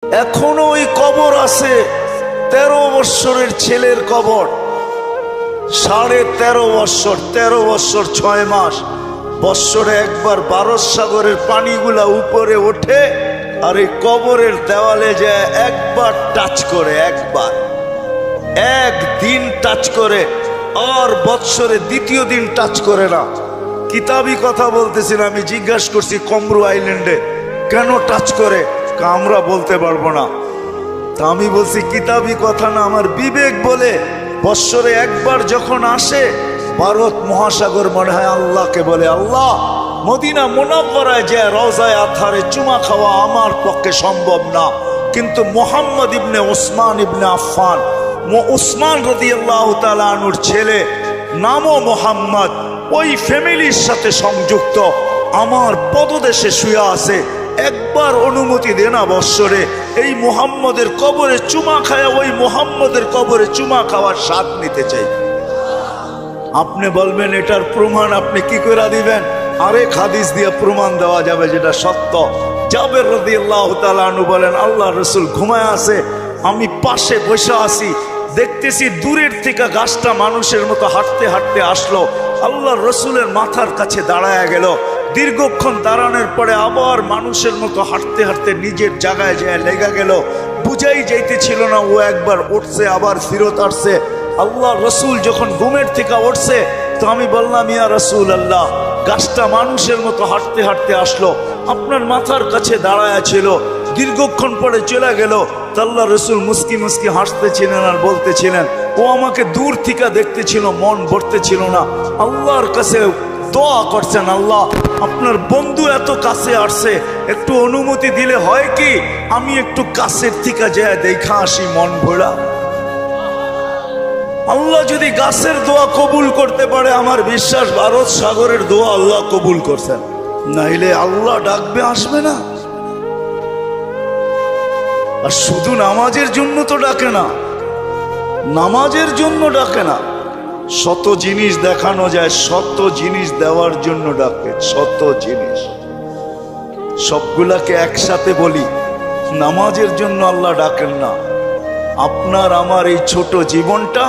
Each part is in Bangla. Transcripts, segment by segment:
এখনো ওই কবর আছে, 13 বৎসরের ছেলের কবর, 13.5 বৎসর, 13 বৎসর 6 মাস, বৎসরে একবার ভারত সাগরের পানিগুলা উপরে ওঠে আর এই কবরের দেওয়ালে যায় একবার টাচ করে, একদিন টাচ করে, আর বৎসরে দ্বিতীয় দিন টাচ করে না। কিতাবি কথা বলতেছিলাম, আমি জিজ্ঞাসা করছি কমরু আইল্যান্ডে কেন টাচ করে, আমরা বলতে পারবো না। তা আমি বলছি কিতাবি কথা না, আমার বিবেক বলে বৎসরে একবার যখন আসে ভারত মহাসাগর মনে হয় আল্লাহকে বলে, আল্লাহ মদিনা মুনাওয়ারায় যে রওজায়ে আতহারে চুমা খাওয়া আমার পক্ষে সম্ভব না, কিন্তু মুহাম্মদ ইবনে ওসমান ইবনে আফফান, ওসমান রাদিয়াল্লাহু তাআলা আনহুর ছেলে, নামও মুহাম্মদ, ওই ফ্যামিলির সাথে সংযুক্ত, আমার পদদেশে শুয়ে আছে, একবার অনুমতি দে না বৎসরে এই মুহাম্মদের কবরে চুমা খায়া ওই মুহাম্মদের কবরে চুমা খাওয়ার স্বাদ নিতে চাই। আপনি বলবেন এটার প্রমাণ আপনি কি করে দিবেন? আরেক হাদিস দিয়ে প্রমাণ দেওয়া যাবে যেটা সত্য। জাবের রাদিয়াল্লাহু তাআলা আনহু বলেন, আল্লাহ রাসূল ঘুমায় আছে, আমি পাশে বসে আছি, দেখতেছি দূরের থেকে গাছটা মানুষের মতো হাঁটতে হাঁটতে আসলো, আল্লাহ রসুলের মাথার কাছে দাঁড়ায় গেল, দীর্ঘক্ষণ দাঁড়ানোর পরে আবার মানুষের মতো হাঁটতে হাঁটতে নিজের জায়গায় যায় লেগে গেল, বুঝাই যাইতেছিল না ও একবার উঠছে আবার ফিরত আসছে। আল্লাহ রসুল যখন ঘুমের থেকে উঠছে তো আমি বললাম, ইয়া রাসূল আল্লাহ, গাছটা মানুষের মতো হাঁটতে হাঁটতে আসলো, আপনার মাথার কাছে দাঁড়ায় ছিল, দীর্ঘক্ষণ পরে চলে গেল। আল্লাহ রসুল মুস্কি মুস্কি হাসতেছিলেন আর বলতেছিলেন, ও আমাকে দূর থেকে দেখতেছিল, মন ভরতেছিল না, আল্লাহর কাছে দোয়া করছেন, আল্লাহ আপনার বন্ধু এত কাছে আসছে, একটু অনুমতি দিলে হয় কি আমি একটু কাছের থেকে যায় দেখা আসি মন ভরা। আল্লাহ যদি গাছের দোয়া কবুল করতে পারে, আমার বিশ্বাস ভারত সাগরের দোয়া আল্লাহ কবুল করছেন, নাইলে আল্লাহ ডাকবে আসবে না। আর শুধু নামাজের জন্য তো ডাকে না, নামাজের জন্য ডাকে না, শত জিনিস দেখানো যায়, শত জিনিস দেওয়ার জন্য ডাকে, শত জিনিস। সবগুলাকে একসাথে বলি, নামাজের জন্য আল্লাহ ডাকেন না, আপনার আমার এই ছোট জীবনটা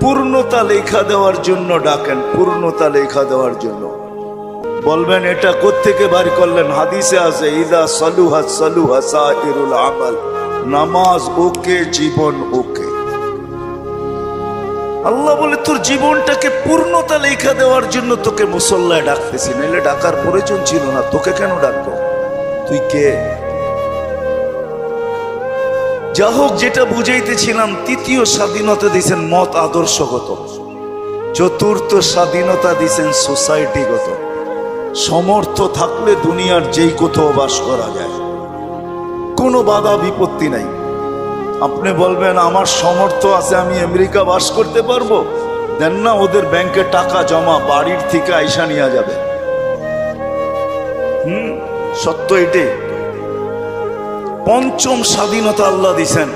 পূর্ণতা লেখা দেওয়ার জন্য ডাকেন, পূর্ণতা লেখা দেওয়ার জন্য। বলবেন এটা কোত্থেকে বাড়ি করলেন? হাদিসে আছে, ইদা সালুহা সালুহা সাইরুল আমাল, নামাজ ওকে, জীবন ওকে। আল্লাহ বলে তোর জীবনটাকে পূর্ণতা লেখা দেওয়ার জন্য তোকে মুসল্লায় ডাকতেছি, নাহলে ডাকার প্রয়োজন ছিল না, তোকে কেন ডাকবো? তুই কে? যা হোক, যেটা বুঝাইতেছিলাম, তৃতীয় স্বাধীনতা দিয়েছেন মত আদর্শগত, চতুর্থ স্বাধীনতা দিয়েছেন সোসাইটিগত। সমর্থ থাকলে দুনিয়ার যেই কোথাও বাস করা যায়, কোনো বাধা বিপত্তি নাই। আপনি বলবেন আমার সমর্থ আছে, আমি আমেরিকা বাস করতে পারবো, দেন না, ওদের ব্যাংকে টাকা জমা, বাড়ির থেকে আইসা নিয়ে যাবে। সত্য এটাই। পঞ্চম স্বাধীনতা আল্লাহ দিছেন,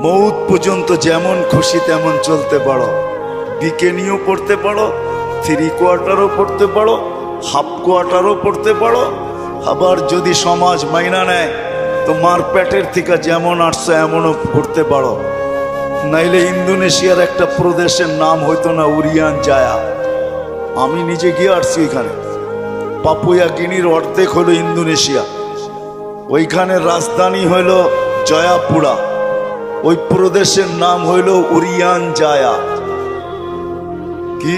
মৌত পর্যন্ত যেমন খুশি তেমন চলতে পারো, বিকেনিও পড়তে পারো, 3 কোয়ার্টারও পড়তে পারো, হাফ কোয়ার্টারও পড়তে পারো, আবার যদি সমাজ মাইনা নেয় তো মারপ্যাটের থেকে যেমন আসছে এমনও করতে পারো। নাইলে ইন্দোনেশিয়ার একটা প্রদেশের নাম হইতো না উরিয়ান জায়া, আমি নিজে গিয়ে আসছি ওইখানে, পাপুয়া গিনির অর্ধেক হলো ইন্দোনেশিয়া, ওইখানে রাজধানী হইল জয়াপুরা, ওই প্রদেশের নাম হইল উরিয়ান জায়া। কি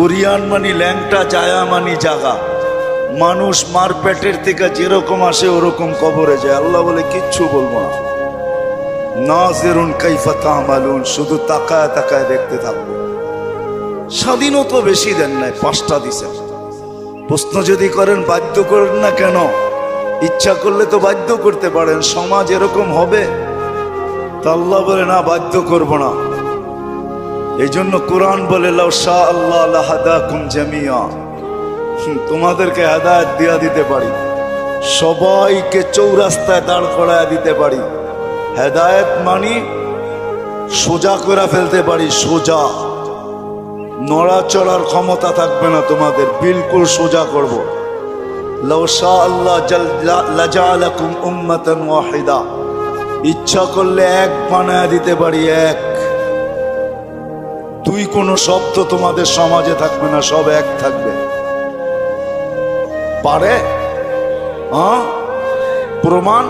উরিয়ান মানি ল্যাংটা, জায়া মানি জাগা। মানুষ মারপেটের থেকে যেরকম আসে ওরকম কবরে যায়। আল্লাহ বলে কিচ্ছু বলবো না, নাজিরুন কাইফা তা'মালুন, শুধু তাকায় তাকায় দেখতে থাকবো। স্বাধীনতা বেশি দেন নাই, 5টা দিছে। প্রশ্ন যদি করেন বাধ্য করেন না কেন, ইচ্ছা করলে তো বাধ্য করতে পারেন, সমাজ এরকম হবে। তা আল্লাহ বলে না, বাধ্য করব না। এই জন্য কোরআন বলে, লাউ শা আল্লাহ লাহাদাকুম জামিয়া, তোমাদেরকে হেদায়েত দিয়া দিতে পারি, সবাইকে চৌরাস্তায় দাঁড় করায় দিতে পারি। হেদায়েত মানি সোজা করে ফেলতে পারি, সোজা, নড়াচড়ার ক্ষমতা থাকবে না তোমাদের, বিলকুল সোজা করব। লাউ শা আল্লাহ লাজালাকুম উম্মাতান ওয়াহিদা, ইচ্ছা করলে এক বানায় দিতে পারি, এক। দুই কোনো শব্দ তোমাদের সমাজে থাকবে না, সব এক থাকবে। পারে? প্রমাণ?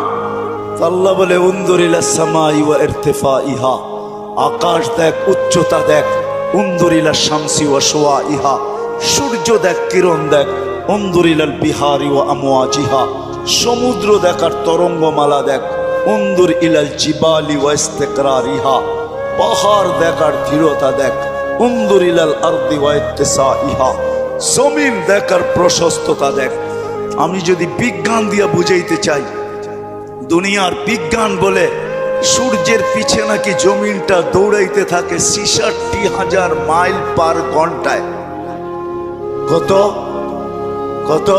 আল্লাহ বলে উনজুর ইলাস সামাই ওয়া ইরতিফাইহা, আকাশ দেখ, উচ্চতা দেখ। উনজুর ইলাশ শামসি ওয়া শুআইহা, সূর্য দেখ, কিরণ দেখ। উনজুর ইলাল বিহারি ওয়া আমওয়াজিহা, সমুদ্র দেখ আর তরঙ্গমালা দেখ। উনজুর ইলাল জিবালি ওয়া ইস্তিকরারিহা, পাহাড় দেখ আর দৃঢ়তা দেখ। উনজুর ইলাল আরদি ওয়া ইত্তিসাইহা, জমিন দেখ আর প্রশস্ততা দেখ। আমি যদি বিজ্ঞান দিয়া বুঝাইতে চাই, দুনিয়ার বিজ্ঞান বলে সূর্যের পিছে নাকি জমিনটা দৌড়াইতে থাকে ৬৬,০০০ মাইল পার ঘন্টায়। কত কত?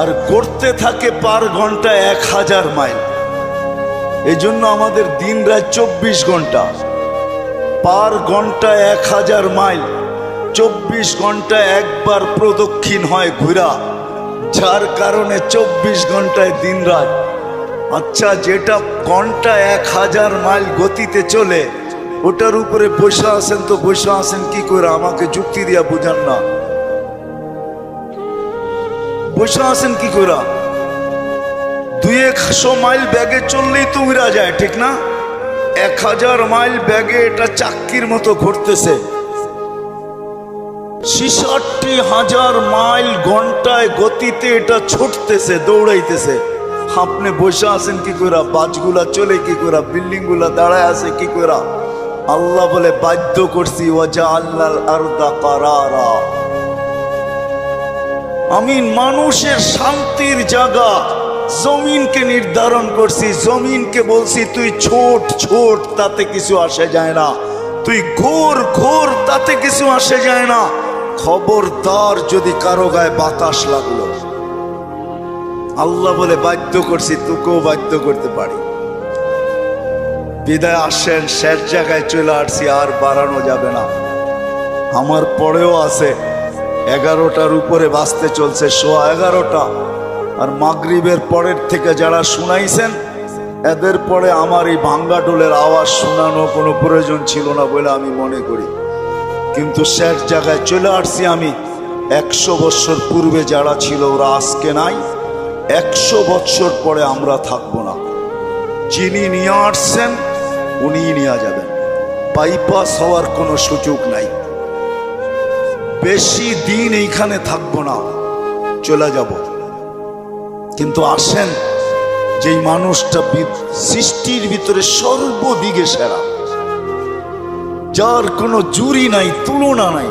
আর করতে থাকে পার ঘন্টায় ১,০০০ মাইল। এই জন্য আমাদের দিন রাত ২৪ ঘন্টা, পার ঘন্টায় ১,০০০ মাইল। ২৪ ঘন্টায় একবার প্রদক্ষিণ হয় ঘুরা, যার কারণে ২৪ ঘন্টায় দিন রাত। আচ্ছা, যেটা ঘন্টায় ১,০০০ মাইল গতিতে চলে, ওটার উপরে বসে আছেন, তো বসে আছেন কি করে? আমাকে যুক্তি দিয়া বুঝান না, বসে আছেন কি করে? ২০০ মাইল ব্যাগে চললেই তো উড়া যায়, ঠিক না? ১,০০০ মাইল ব্যাগে এটা চাক্কির মতো ঘুরতেছে। ৬৬,০০০ মাইল ঘন্টায় গতিতে এটা ছুটতেছে, দৌড়াইতেছে। আপনি বসে আছেন কি করে? বাসগুলা চলে কি করে? বিল্ডিং গুলা দাঁড়ায় আছে কি করে? আল্লাহ বলে বাধ্য করছি, ওয়াজআলনাল আরদা কারারা, আমি মানুষের শান্তির জায়গা জমিনকে নির্ধারণ করছি। জমিনকে বলছি তুই ছোট ছোট, তাতে কিছু আসে যায় না। তুই ঘোর ঘোর, তাতে কিছু আসে যায় না। খবরদার যদি কারো গায়ে বাতাস লাগলো, আল্লাহ বলে বাধ্য করছি, তোকেও বাধ্য করতে পারি। বিদায় আসেন, শেষ জায়গায় চলে আসছি, আর বাড়ানো যাবে না। আমার পরেও আছে 11টার উপরে বাজতে চলছে, 11:15। আর মাগরিবের পরের থেকে যারা শুনাইছেন, এদের পরে আমার এই ভাঙ্গা ডোলের আওয়াজ শোনানো কোনো প্রয়োজন ছিল না বলে আমি মনে করি। কিন্তু শেষ জায়গায় চলে আসছি আমি। 100 বছর পূর্বে যারা ছিল ওরা আজকে নাই, 100 বছর পরে আমরা থাকবো না। যিনি নিয়ে আসছেন উনিই নিয়ে যাবেন, বাইপাস হওয়ার কোনো সুযোগ নাই। বেশি দিন এইখানে থাকবো না, চলে যাব। কিন্তু আসেন, যেই মানুষটা সৃষ্টির ভিতরে সর্বদিকে সেরা, যার কোনো জুরি নাই, তুলনা নাই।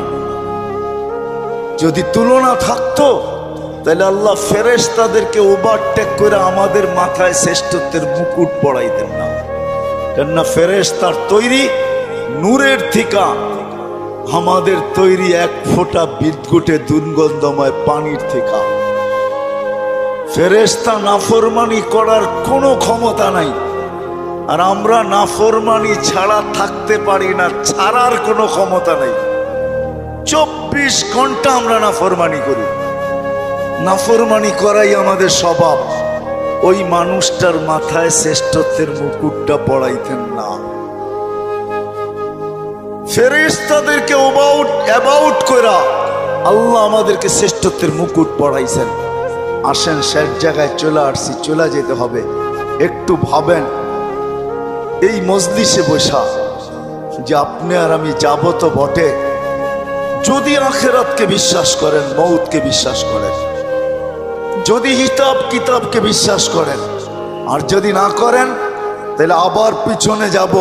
যদি তুলনা থাকতো তাহলে আল্লাহ ফেরেশতাদেরকে ওভারটেক করে আমাদের মাথায় শ্রেষ্ঠত্বের মুকুট পড়াইতেন না। কেননা ফেরেশতার তৈরি নূরের থিকা, আমাদের তৈরি এক ফোঁটা বিদ্যুটে দুর্গন্ধময় পানির থিকা। ফেরেশতা নাফরমানি করার কোনো ক্ষমতা নাই, আর আমরা নাফরমানি ছাড়া থাকতে পারি না, ছাড়ার কোনো ক্ষমতা নাই। 24 ঘন্টা আমরা নাফরমানি করি, নাফরমানি করাই আমাদের স্বভাব। ওই মানুষটার মাথায় শ্রেষ্ঠত্বের মুকুটটা পড়াইতেন না। ফেরেশতাদেরকে অ্যাবাউট করা আল্লাহ আমাদেরকে শ্রেষ্ঠত্বের মুকুট পড়াইছেন। আসেন, শেষ জায়গায় চলে আসছি, চলে যেতে হবে। একটু ভাবেন, এই মজলিসে বসা যে আপনি আর আমি যাব তো বটে, যদি আখিরাতকে বিশ্বাস করেন, মউতকে বিশ্বাস করেন, যদি হিসাব কিতাবকে বিশ্বাস করেন, আর যদি না করেন তাহলে আবার পিছনে যাব।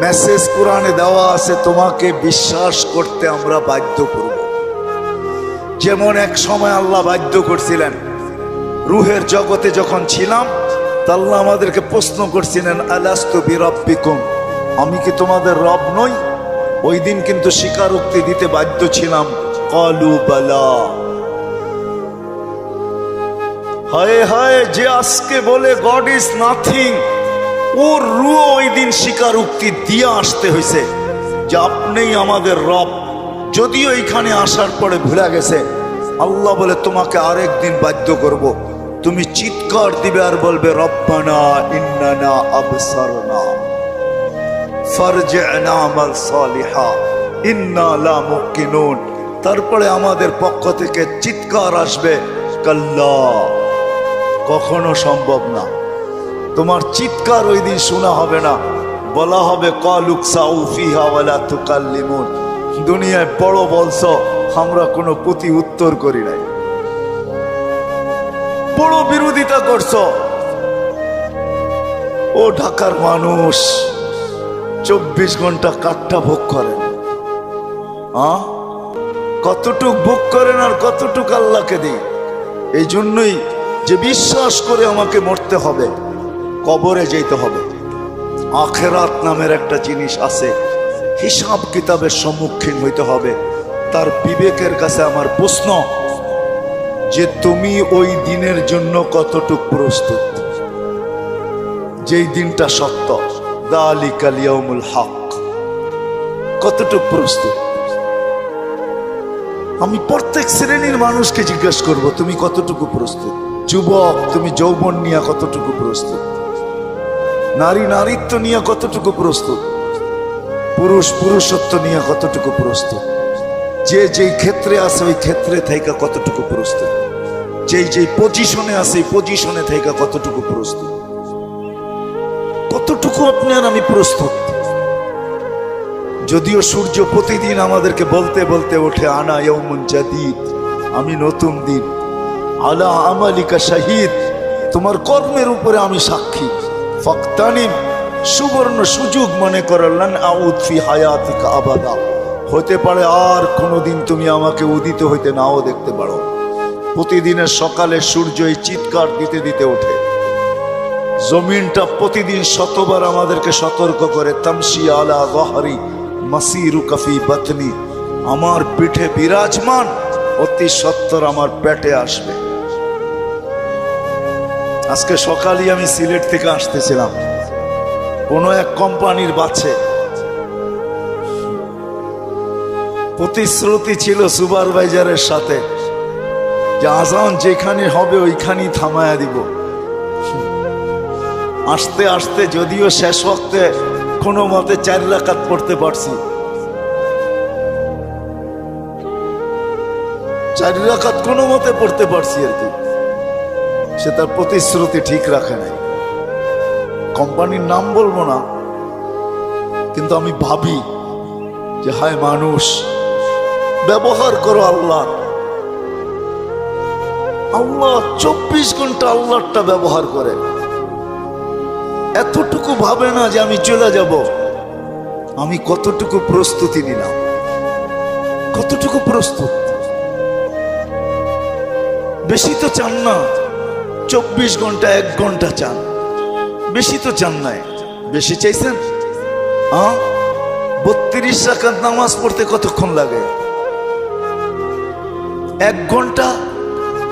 মেসেজ কোরআনে দেওয়া আছে, তোমাকে বিশ্বাস করতে আমরা বাধ্য করব। যেমন এক সময় আল্লাহ বাধ্য করছিলেন, রুহের জগতে যখন ছিলাম, আল্লাহ আমাদেরকে প্রশ্ন করছিলেন, আলাস্তু বিরাব্বিকুম, আমি কি তোমাদের রব নই? ওই দিন কিন্তু স্বীকারোক্তি দিতে বাধ্য ছিলাম, ক্বালু বালা। হায় হায়, যে আজকে বলে গড ইজ নাথিং, ওর রুহ ওই দিন স্বীকারোক্তি দিয়ে আসতে হয়েছে যে আপনিই আমাদের রব। যদিও এইখানে আসার পরে ভুলে গেছে, আল্লাহ বলে তোমাকে আরেকদিন বাধ্য করব, তুমি চিৎকার দিবে আর বলবে রব্বানা ইন্নানা আবসারনা ফারজি'না আমাল সালিহা ইন্না লা মুকিনুন। তারপরে আমাদের পক্ষ থেকে চিৎকার আসবে, কাল্লা, কখনো সম্ভব না। তোমার চিৎকার ওই দিন শোনা হবে না, বলা হবে কালুকসাউ ফিহা ওয়ালা তুকাল্লিমুন। দুনিয়ায় বড় বলছো, আমরা কোনো প্রতি উত্তর করি নাই, বড় বিরোধিতা করছো। ও ঢাকার মানুষ 24 ঘন্টা কাঠটা ভোগ করেন, কতটুক ভোগ করেন আর কতটুক আল্লাহকে দিই। এই জন্যই যে বিশ্বাস করে আমাকে মরতে হবে, কবরে যেতে হবে। আখেরাত নামের একটা জিনিস আছে, হিসাব কিতাবের সম্মুখীন হইতে হবে। তার বিবেকের কাছে আমার প্রশ্ন যে তুমি ওই দিনের জন্য কতটুক প্রস্তুত, যেই দিনটা সত্য, যালিকাল ইয়াউমুল হক, কতটুক প্রস্তুত? আমি প্রত্যেক শ্রেণীর মানুষকে জিজ্ঞাসা করব, তুমি কতটুকু প্রস্তুত? যুবক, তুমি যৌবন নিয়ে কতটুকু প্রস্তুত? নারী নারীত্ব নিয়ে কতটুকু প্রস্তুত? পুরুষ পুরুষত্ব নিয়ে কতটুকু প্রস্তুত? যে যেই ক্ষেত্রে আছে ওই ক্ষেত্রে থেকে কতটুকু প্রস্তুত? যেই যেই পজিশনে আছে এই পজিশনে থেকে কতটুকু প্রস্তুত? কতটুকু আপনি আর আমি প্রস্তুত? যদিও সূর্য প্রতিদিন আমাদেরকে বলতে বলতে ওঠে, আনা ইয়াউমুন জাদীদ, আমি নতুন দিন, আলা আমালিকা শাহিদ, তোমার কর্মের উপরে আমি সাক্ষী। ফাকতানিম, সুবর্ণ সুযোগ মনে করলেন, আউদ ফি হায়াতিকা আবাদা, হতে পারে আর কোনোদিন তুমি আমাকে উদিত হইতে নাও দেখতে পারো। প্রতিদিনের সকালে সূর্য এই চিৎকার দিতে দিতে ওঠে, জমিনটা প্রতিদিন শতবার আমাদেরকে সতর্ক করে, তামশি আলা যাহরি মাসিরুকা ফি বাতনি, আমার পিঠে বিরাজমান, অতি সত্বর আমার পেটে আসবে। আজকে সকালে আমি সিলেট থেকে আসতেছিলাম, কোনো এক কোম্পানির বাসে প্রতিশ্রুতি ছিল সুপারভাইজারের সাথে যে আজান যেখানে হবে ওইখানেই থামায়া দিব। আসতে আসতে যদিও শেষ ওয়াক্তে কোনো মতে 4 রাকাত পড়তে পারছি, 4 রাকাত কোনো মতে পড়তে পারছি আর কি। সে তার প্রতিশ্রুতি ঠিক রাখে নাই। কোম্পানির নাম বলবো না, কিন্তু আমি ভাবি যে হায় মানুষ, ব্যবহার করো আল্লাহ। আল্লাহ 24 ঘন্টা আল্লাহটা ব্যবহার করে, এতটুকু ভাবে না যে আমি চলে যাব। আমি কতটুকু প্রস্তুতি নিলাম, কতটুকু প্রস্তুত? বেশি তো চান না, 24 ঘন্টা 1 ঘন্টা চান, বেশি তো চান নাই। বেশি চাইছেন? 32 রাকাত নামাজ পড়তে কতক্ষণ লাগে? 1 ঘন্টা,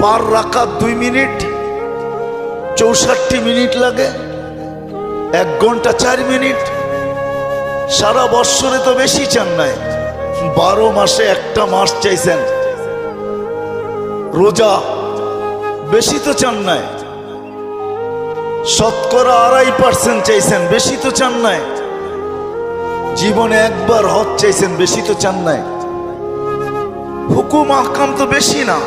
পার রাকাত 2 মিনিট, 64 মিনিট লাগে। 1 ঘন্টা 4 মিনিট। সারা বৎসরে তো বেশি চান নাই, 12 মাসে একটা মাস চাইছেন। রোজা বেশি তো চান নাই, শতকরা 2.5% চাইছেন, বেশি তো চান নাই। জীবনে একবার হজ চাইছেন, বেশি তো চান নাই। হুকুম আহকাম তো বেশি না।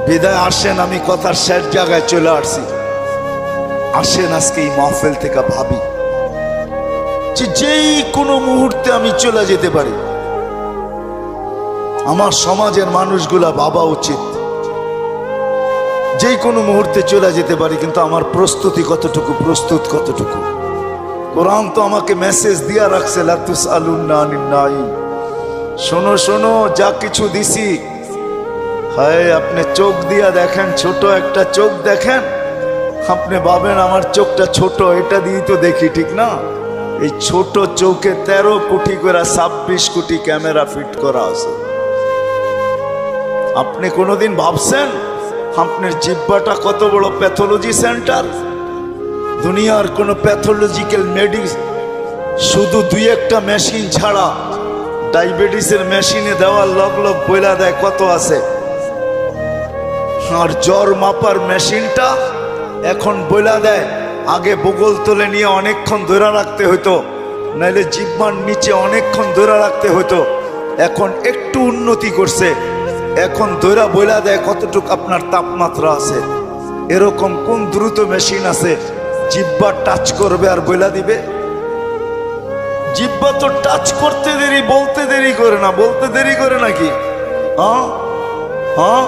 বিদায় আসেন, আমি কথার শেষ জায়গায় চলে আসছি। আসেন আজকে এই মাহফিল থেকে ভাবি যে যেই কোনো মুহূর্তে আমি চলে যেতে পারি। আমার সমাজের মানুষগুলা ভাবা উচিত, যেই কোনো মুহূর্তে চলে যেতে পারি, কিন্তু আমার প্রস্তুতি কতটুকু, প্রস্তুত কতটুকু? কোরআন তো আমাকে মেসেজ দিয়া রাখছে, লা তুসআলুন্না আনিন নাঈম। শোনো শোনো, যা কিছু দিছি, হায় আপনি চোখ দিয়া দেখেন, ছোট একটা চোখ দেখেন, আপনি ভাবেন আমার চোখটা ছোট, এটা দিয়ে তো দেখি, ঠিক না? এই ছোট চোখে 13 কোটি করে 26 কোটি ক্যামেরা ফিট করা আছে। আপনি কোনোদিন ভাবছেন আপনার জিহ্বাটা কত বড় প্যাথোলজি সেন্টার? দুনিয়ার কোনো প্যাথোলজিক্যাল মেডিসিন শুধু 2-1টা মেশিন ছাড়া, ডায়াবেটিসের মেশিনে দেওয়ার লগ লগ বইলা দেয় কত আছে, আর জ্বর মাপার মেশিনটা এখন বইলা দেয়, আগে বগল তোলে নিয়ে অনেকক্ষণ ধরে রাখতে হতো, নাইলে জিহ্বার নিচে অনেকক্ষণ ধরে রাখতে হতো। এখন একটু উন্নতি করছে, এখন ধরা বইলা দেয় কতটুকু আপনার তাপমাত্রা আছে। এরকম কোন দ্রুত মেশিন আছে জিহ্বা টাচ করবে আর বইলা দিবে? জিহ্বা তো টাচ করতে দেরি, বলতে দেরি করে না, বলতে দেরি করে নাকি? হ্যাঁ হ্যাঁ